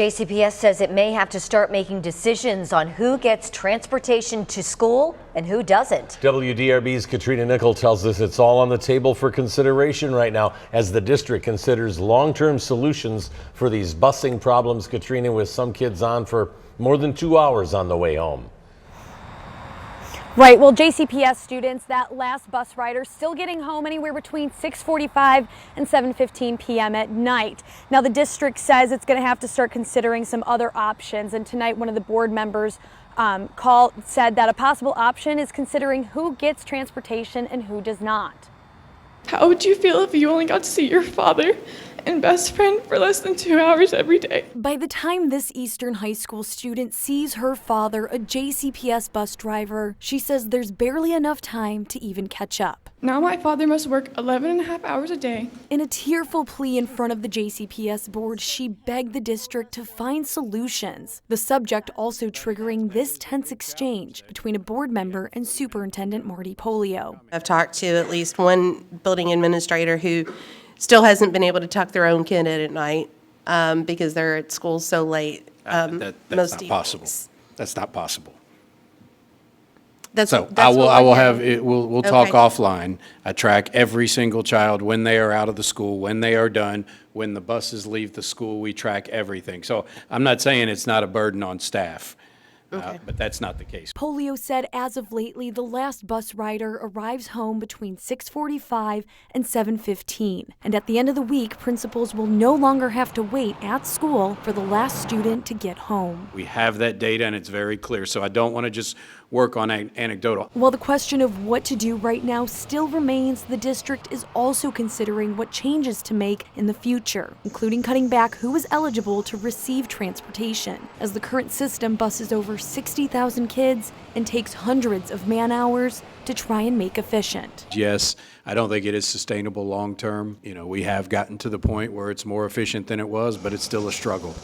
JCPS says it may have to start making decisions on who gets transportation to school and who doesn't. WDRB's Katrina Nickel tells us it's all on the table for consideration right now as the district considers long-term solutions for these busing problems. Katrina, with some kids on for more than 2 hours on the way home. Right, well, JCPS students, that last bus rider, still getting home anywhere between 6:45 and 7:15 p.m. at night. Now, the district says it's going to have to start considering some other options, and tonight one of the board members said that a possible option is considering who gets transportation and who does not. How would you feel if you only got to see your father and best friend for less than 2 hours every day? By the time this Eastern High School student sees her father, a JCPS bus driver, she says there's barely enough time to even catch up. Now my father must work 11.5 hours a day. In a tearful plea in front of the JCPS board, she begged the district to find solutions. The subject also triggering this tense exchange between a board member and Superintendent Marty Polio. I've talked to at least one building administrator who still hasn't been able to tuck their own kid in at night because they're at school so late. That's not possible. That's not possible. That's So that's what I will we're have hearing. it. We'll talk Okay. offline. I track every single child when they are out of the school, when they are done, when the buses leave the school. We track everything. So I'm not saying it's not a burden on staff, but that's not the case. Polio said as of lately, the last bus rider arrives home between 6:45 and 7:15. And at the end of the week, principals will no longer have to wait at school for the last student to get home. We have that data and it's very clear. So I don't want to just work on anecdotal. While the question of what to do right now still remains, the district is also considering what changes to make in the future, including cutting back who is eligible to receive transportation, as the current system buses over 60,000 kids and takes hundreds of man-hours to try and make efficient. Yes, I don't think it is sustainable long term. You know, we have gotten to the point where it's more efficient than it was, but it's still a struggle.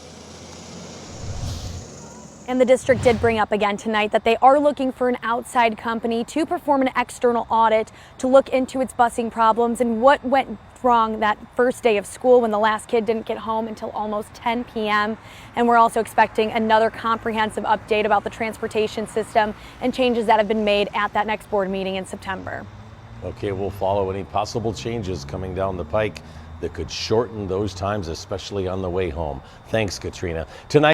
And the district did bring up again tonight that they are looking for an outside company to perform an external audit to look into its busing problems and what went wrong that first day of school when the last kid didn't get home until almost 10 p.m. And we're also expecting another comprehensive update about the transportation system and changes that have been made at that next board meeting in September. Okay, we'll follow any possible changes coming down the pike that could shorten those times, especially on the way home. Thanks, Katrina. Tonight.